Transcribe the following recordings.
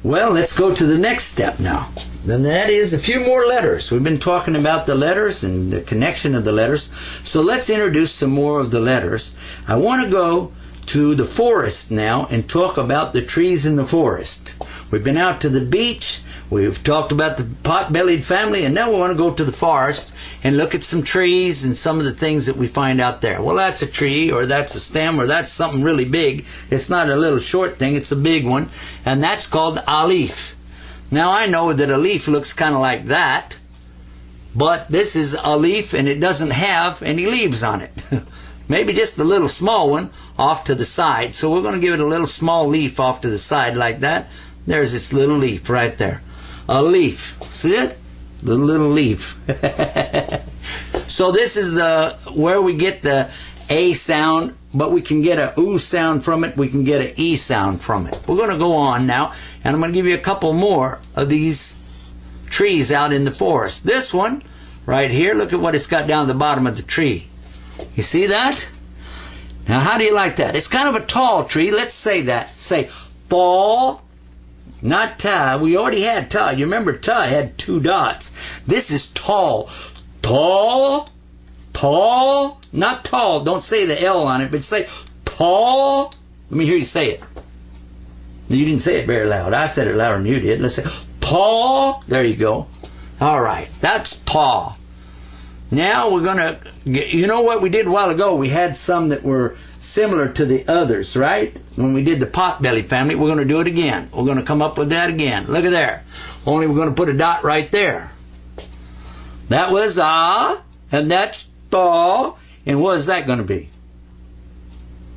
Well, let's go to the next step now. And that is a few more letters. We've been talking about the letters and the connection of the letters. So let's introduce some more of the letters. I want to go to the forest now and talk about the trees in the forest. We've been out to the beach. We've talked about the pot-bellied family, and now we want to go to the forest and look at some trees and some of the things that we find out there. Well, that's a tree, or that's a stem, or that's something really big. It's not a little short thing, it's a big one, and that's called a leaf. Now, I know that a leaf looks kind of like that, but this is a leaf, and it doesn't have any leaves on it. Maybe just a little small one off to the side. So we're going to give it a little small leaf off to the side like that. There's its little leaf right there. A leaf. See it? The little leaf. So this is where we get the A sound, but we can get a oo sound from it. We can get an E sound from it. We're going to go on now, and I'm going to give you a couple more of these trees out in the forest. This one right here, look at what it's got down the bottom of the tree. You see that? Now, how do you like that? It's kind of a tall tree. Let's say that. Say, fall. Not ta. We already had ta. You remember ta had 2 dots. This is tall. Tall. Tall. Not tall. Don't say the L on it, but say tall. Let me hear you say it. You didn't say it very loud. I said it louder than you did. Let's say tall. There you go. All right. That's tall. Now we're going to, you know what we did a while ago? We had some that were similar to the others, right? When we did the potbelly family, we're going to do it again. We're going to come up with that again. Look at there. Only we're going to put a dot right there. That was and that's ta. And what is that going to be?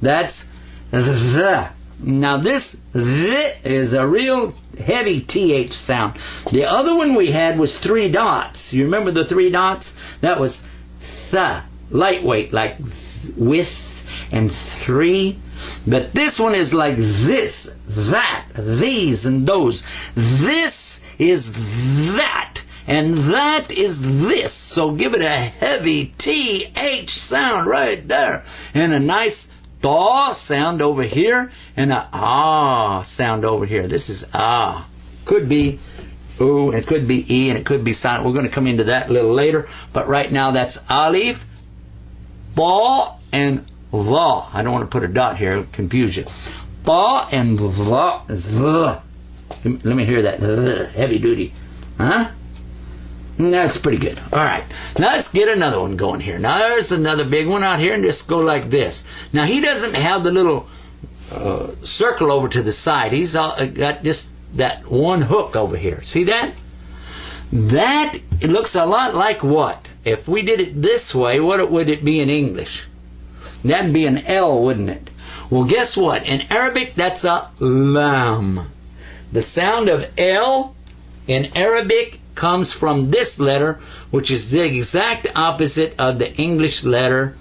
That's the. Now this the is a real heavy TH sound. The other one we had was 3 dots. You remember the 3 dots? That was th. Lightweight, like with and 3. But this one is like this, that, these, and those. This is that, and that is this. So give it a heavy TH sound right there. And a nice da sound over here, and a ah sound over here. This is ah. Could be ooh, and it could be E, and it could be silent. We're going to come into that a little later. But right now that's alif, ba, and va. I don't want to put a dot here, it'll confuse you. Ba and va, the. Let me hear that. The, heavy duty. Huh? That's pretty good. All right. Now let's get another one going here. Now there's another big one out here, and just go like this. Now he doesn't have the little circle over to the side. He's got just that one hook over here. See that? That, it looks a lot like what? If we did it this way, what would it be in English? That'd be an L, wouldn't it? Well, guess what? In Arabic, that's a lam. The sound of L in Arabic comes from this letter, which is the exact opposite of the English letter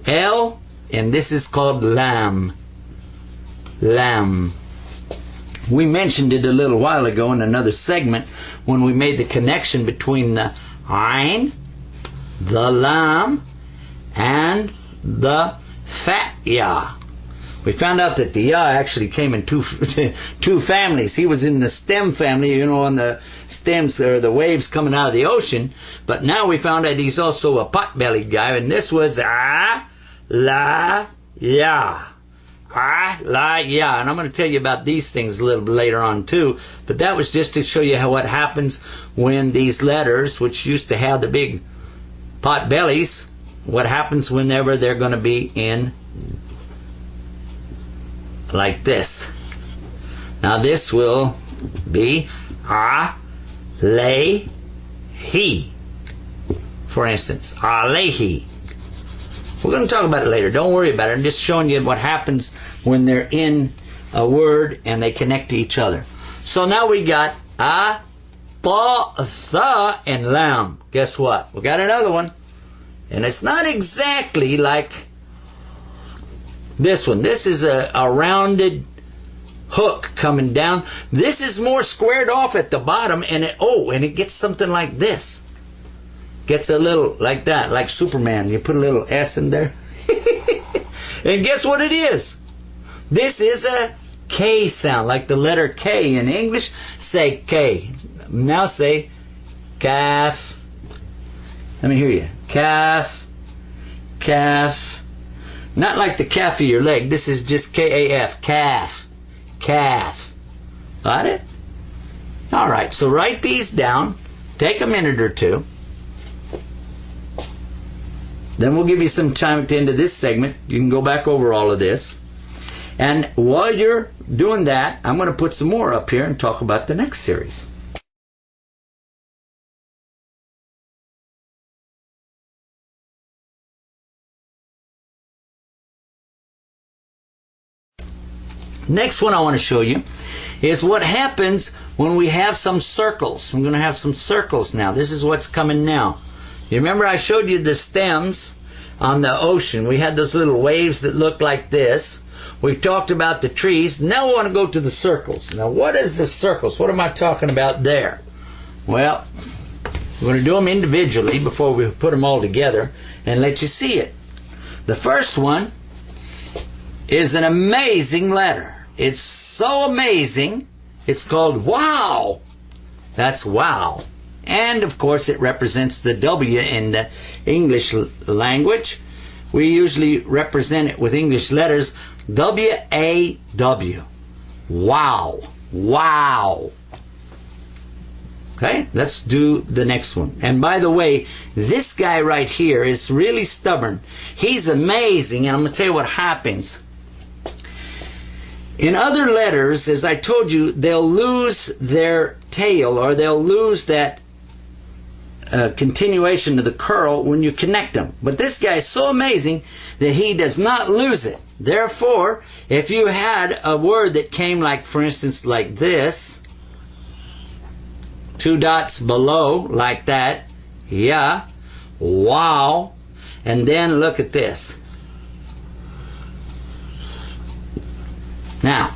L, and this is called lam. Lam. We mentioned it a little while ago in another segment when we made the connection between the Ain, the Lam, and the Fat Ya. We found out that the Ya actually came in two families. He was in the stem family, you know, on the stems or the waves coming out of the ocean. But now we found out he's also a pot-bellied guy, and this was La, Ya. La, Ya. And I'm going to tell you about these things a little bit later on too. But that was just to show you how what happens when these letters, which used to have the big pot bellies, what happens whenever they're going to be in like this. Now this will be A-le-he. For instance, A-le-he. We're going to talk about it later. Don't worry about it. I'm just showing you what happens when they're in a word and they connect to each other. So now we got a, ta, tha, and lam. Guess what? We got another one. And it's not exactly like this one. This is a rounded hook coming down. This is more squared off at the bottom, and it gets something like this. Gets a little like that, like Superman. You put a little S in there. And guess what it is? This is a K sound, like the letter K. In English, say K. Now say calf. Let me hear you. Calf, calf. Not like the calf of your leg. This is just K-A-F. Calf, calf. Got it? All right, so write these down. Take a minute or two. Then we'll give you some time at the end of this segment. You can go back over all of this. And while you're doing that, I'm going to put some more up here and talk about the next series. Next one I want to show you is what happens when we have some circles. I'm going to have some circles now. This is what's coming now. You remember I showed you the stems on the ocean. We had those little waves that looked like this. We talked about the trees. Now we want to go to the circles. Now what is the circles? What am I talking about there? Well, we're going to do them individually before we put them all together and let you see it. The first one is an amazing letter. It's so amazing, it's called wow. That's wow. And of course it represents the W in the English language. We usually represent it with English letters, W-A-W. Wow. Wow. Okay, let's do the next one. And by the way, this guy right here is really stubborn. He's amazing, and I'm going to tell you what happens. In other letters, as I told you, they'll lose their tail, or they'll lose that continuation of the curl when you connect them. But this guy is so amazing that he does not lose it. Therefore, if you had a word that came like, for instance, like this, 2 dots below, like that, yeah, wow, and then look at this. Now,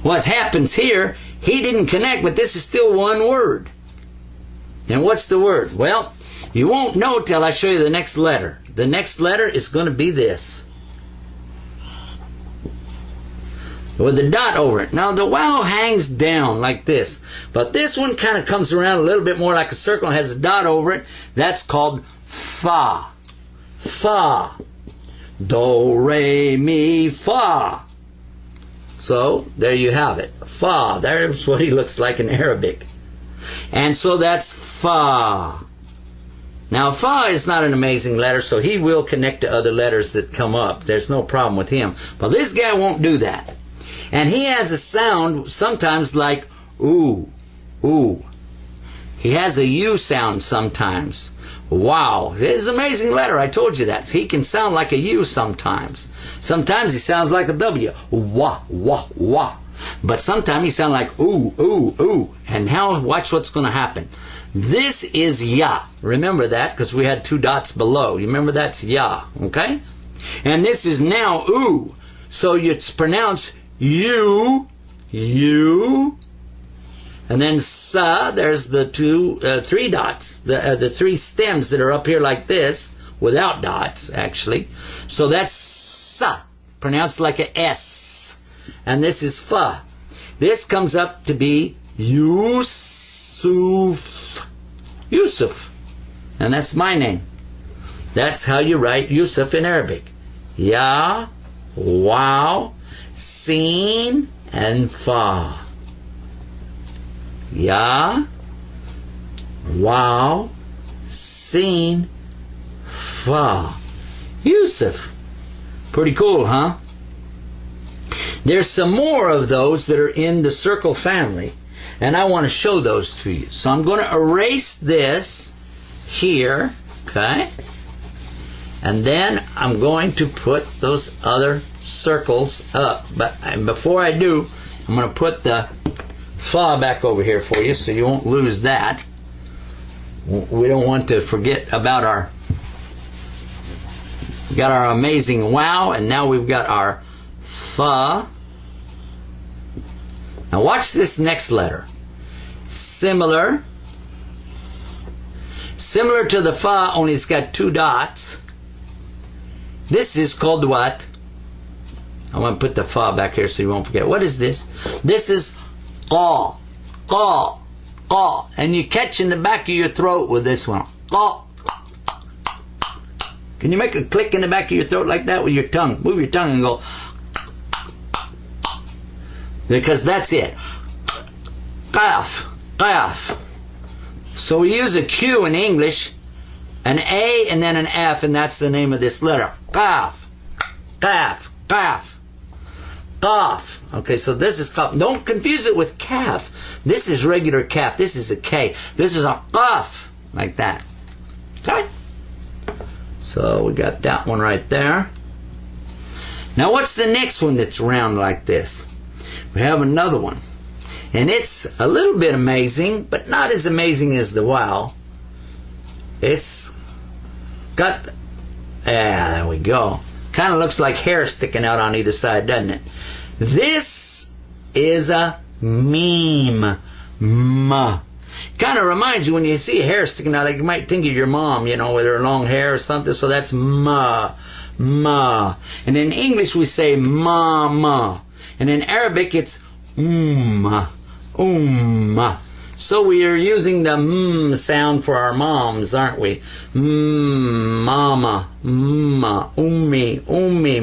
what happens here, he didn't connect, but this is still one word. And what's the word? Well, you won't know till I show you the next letter. The next letter is going to be this, with a dot over it. Now, the wow hangs down like this, but this one kind of comes around a little bit more like a circle and has a dot over it. That's called fa. Fa. Do, re, mi, fa. So, there you have it. Fa. There's what he looks like in Arabic. And so that's fa. Now, fa is not an amazing letter, so he will connect to other letters that come up. There's no problem with him. But this guy won't do that. And he has a sound sometimes like ooh, ooh. He has a U sound sometimes. Wow. It's an amazing letter. I told you that. He can sound like a U sometimes. Sometimes he sounds like a W. Wah, wah, wah. But sometimes he sounds like ooh, ooh, ooh. And now watch what's going to happen. This is ya. Remember that because we had 2 dots below. You remember that's ya. Okay? And this is now ooh. So it's pronounced you, you. And then sa, there's the 3 dots, the 3 stems that are up here like this, without dots, actually. So that's sa, pronounced like a S. And this is fa. This comes up to be Yusuf. Yusuf. And that's my name. That's how you write Yusuf in Arabic. Ya, wow, sin, and fa. Ya, wow, sin, fa. Yusuf. Pretty cool, huh? There's some more of those that are in the circle family, and I want to show those to you. So I'm going to erase this here, okay? And then I'm going to put those other circles up. But before I do, I'm going to put the fa back over here for you so you won't lose that. We don't want to forget about our... We got our amazing wow, and now we've got our fa. Now watch this next letter. Similar to the fa, only it's got 2 dots. This is called what? I want to put the fa back here so you won't forget. What is this? This is qa, qa, qa. And you catch in the back of your throat with this one. Qa. Can you make a click in the back of your throat like that with your tongue? Move your tongue and go. Because that's it. Qaf, qaf. So we use a Q in English, an A and then an F, and that's the name of this letter. Qaf, qaf, qaf, qaf. Okay, so this is qaf. Don't confuse it with calf. This is regular calf. This is a K. This is a qaf, like that. Okay? So we got that one right there. Now what's the next one that's round like this? We have another one. And it's a little bit amazing, but not as amazing as the wow. It's got, there we go. Kind of looks like hair sticking out on either side, doesn't it? This is a meme. Ma. Kind of reminds you when you see hair sticking out, like you might think of your mom, you know, with her long hair or something. So that's ma, ma. And in English we say mama. And in Arabic it's umma. So we are using the sound for our moms, aren't we? Mama, ummi,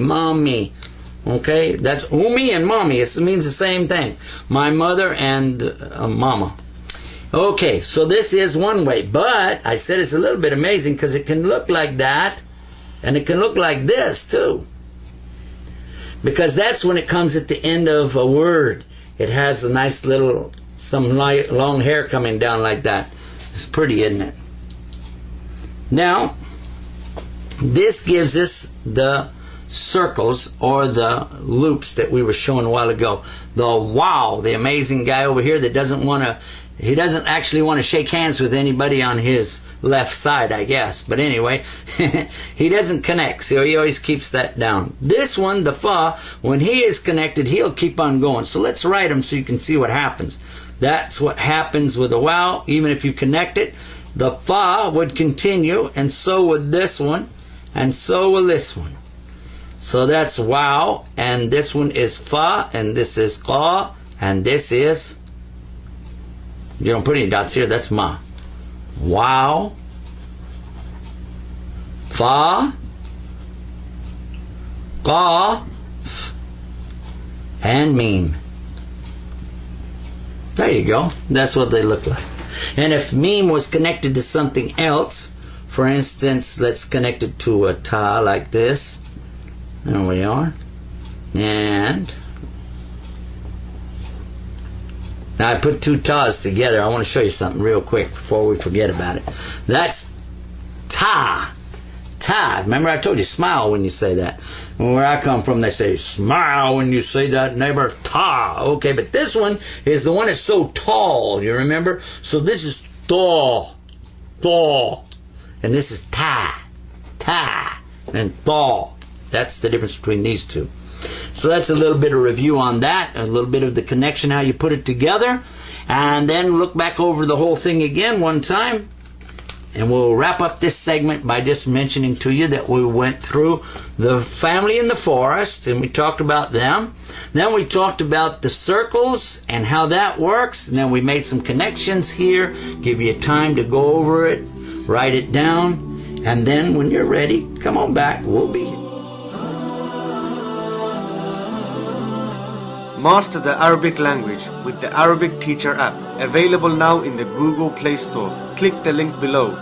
mommy. Okay, that's ummi and mommy. It means the same thing. My mother and mama. Okay, so this is one way, but I said it's a little bit amazing because it can look like that, and it can look like this too. Because that's when it comes at the end of a word. It has a nice little, some light, long hair coming down like that. It's pretty, isn't it? Now, this gives us the circles or the loops that we were showing a while ago. The wow, the amazing guy over here that doesn't want to, he doesn't actually want to shake hands with anybody on his left side, I guess. But anyway, he doesn't connect, so he always keeps that down. This one, the fa, when he is connected, he'll keep on going. So let's write them so you can see what happens. That's what happens with a wow. Even if you connect it, the fa would continue, and so would this one, and so will this one. So that's wow, and this one is fa, and this is qa, and this is, you don't put any dots here, that's ma. Wow, fa, qa, and meme. There you go. That's what they look like. And if meme was connected to something else, for instance, let's connect it to a ta like this. There we are. And now I put two tas together. I want to show you something real quick before we forget about it. That's ta. Ta. Remember I told you smile when you say that. And where I come from they say smile when you say that, neighbor. Ta. Okay, but this one is the one that's so tall. You remember? So this is to. To. And this is ta. Ta. And to. That's the difference between these two. So that's a little bit of review on that, a little bit of the connection, how you put it together, and then look back over the whole thing again one time, and we'll wrap up this segment by just mentioning to you that we went through the family in the forest, and we talked about them. Then we talked about the circles and how that works, and then we made some connections here, give you time to go over it, write it down, and then when you're ready, come on back, we'll be here. Master the Arabic language with the Arabic Teacher app, available now in the Google Play Store. Click the link below.